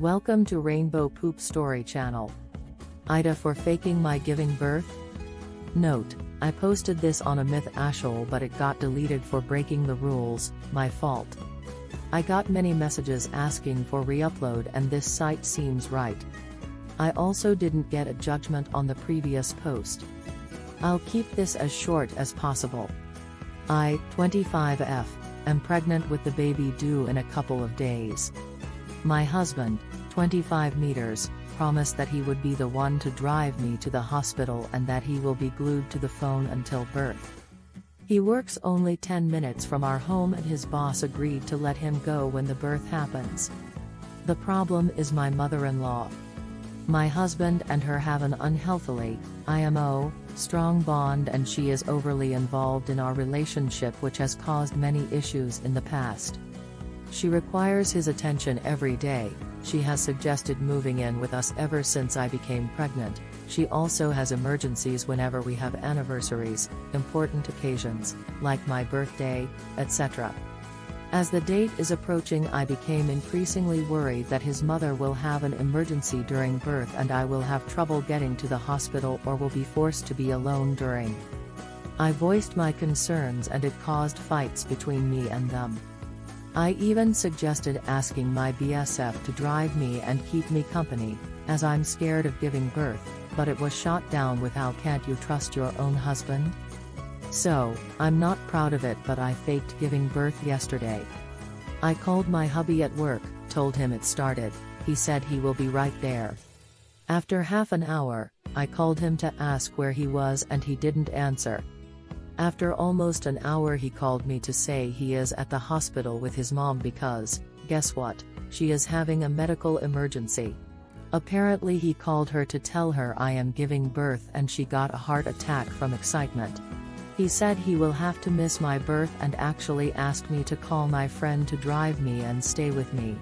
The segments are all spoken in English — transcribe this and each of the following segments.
Welcome to Rainbow Poop Story Channel. AITA for faking my giving birth? Note, I posted this on a myth ashole but it got deleted for breaking the rules, my fault. I got many messages asking for re-upload and this site seems right. I also didn't get a judgment on the previous post. I'll keep this as short as possible. I, 25F, am pregnant with the baby due in a couple of days. My husband, 25 meters, promised that he would be the one to drive me to the hospital and that he will be glued to the phone until birth. He works only 10 minutes from our home and his boss agreed to let him go when the birth happens. The problem is my mother-in-law. My husband and her have an unhealthily, IMO, strong bond and she is overly involved in our relationship which has caused many issues in the past. She requires his attention every day. She has suggested moving in with us ever since I became pregnant. She also has emergencies whenever we have anniversaries, important occasions, like my birthday, etc. As the date is approaching, I became increasingly worried that his mother will have an emergency during birth and I will have trouble getting to the hospital or will be forced to be alone during. I voiced my concerns and it caused fights between me and them. I even suggested asking my BSF to drive me and keep me company, as I'm scared of giving birth, but it was shot down with "How can't you trust your own husband?" So, I'm not proud of it but I faked giving birth yesterday. I called my hubby at work, told him it started, he said he will be right there. After half an hour, I called him to ask where he was and he didn't answer. After almost an hour he called me to say he is at the hospital with his mom because, guess what, she is having a medical emergency. Apparently he called her to tell her I am giving birth and she got a heart attack from excitement. He said he will have to miss my birth and actually asked me to call my friend to drive me and stay with me.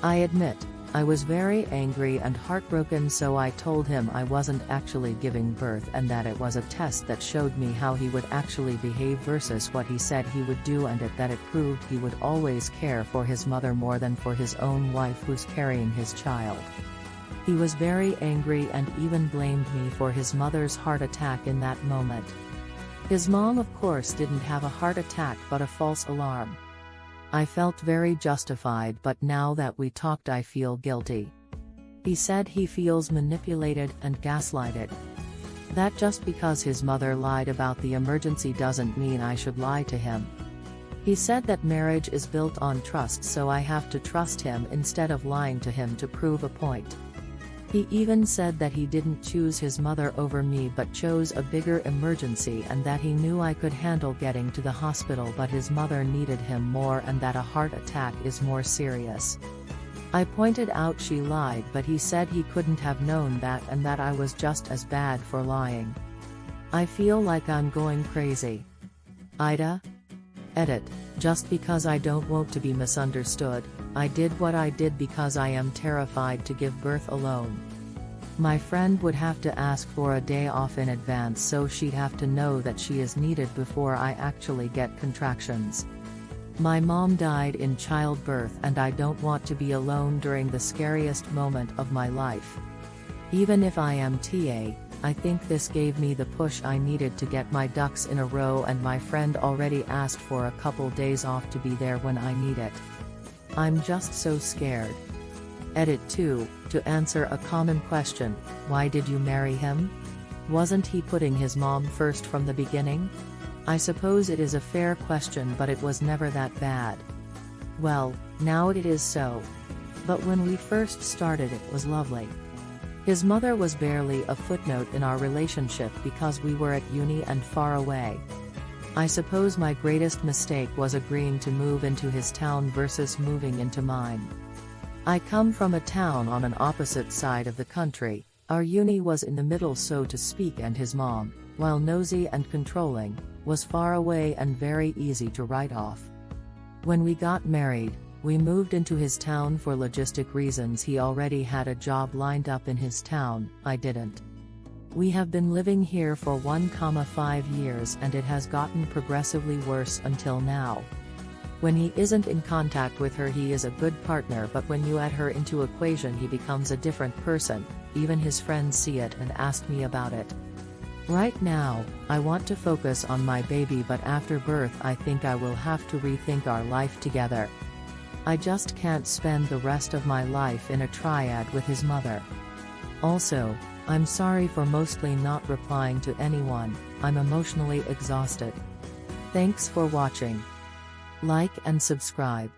I admit, I was very angry and heartbroken, so I told him I wasn't actually giving birth and that it was a test that showed me how he would actually behave versus what he said he would do, and that it proved he would always care for his mother more than for his own wife who's carrying his child. He was very angry and even blamed me for his mother's heart attack in that moment. His mom of course didn't have a heart attack but a false alarm. I felt very justified, but now that we talked I feel guilty. He said he feels manipulated and gaslighted. That just because his mother lied about the emergency doesn't mean I should lie to him. He said that marriage is built on trust, so I have to trust him instead of lying to him to prove a point. He even said that he didn't choose his mother over me but chose a bigger emergency and that he knew I could handle getting to the hospital but his mother needed him more and that a heart attack is more serious. I pointed out she lied but he said he couldn't have known that and that I was just as bad for lying. I feel like I'm going crazy. AITA? Edit. Just because I don't want to be misunderstood, I did what I did because I am terrified to give birth alone. My friend would have to ask for a day off in advance so she'd have to know that she is needed before I actually get contractions. My mom died in childbirth and I don't want to be alone during the scariest moment of my life. Even if I am TA, I think this gave me the push I needed to get my ducks in a row, and my friend already asked for a couple days off to be there when I need it. I'm just so scared. Edit 2, to answer a common question, why did you marry him? Wasn't he putting his mom first from the beginning? I suppose it is a fair question but it was never that bad. Well, now it is so. But when we first started it was lovely. His mother was barely a footnote in our relationship because we were at uni and far away. I suppose my greatest mistake was agreeing to move into his town versus moving into mine. I come from a town on an opposite side of the country. Our uni was in the middle so to speak, and his mom, while nosy and controlling, was far away and very easy to write off. When we got married, we moved into his town for logistic reasons. He already had a job lined up in his town, I didn't. We have been living here for 1,5 years and it has gotten progressively worse until now. When he isn't in contact with her he is a good partner, but when you add her into equation he becomes a different person. Even his friends see it and ask me about it. Right now, I want to focus on my baby, but after birth I think I will have to rethink our life together. I just can't spend the rest of my life in a triad with his mother. Also, I'm sorry for mostly not replying to anyone, I'm emotionally exhausted. Thanks for watching. Like and subscribe.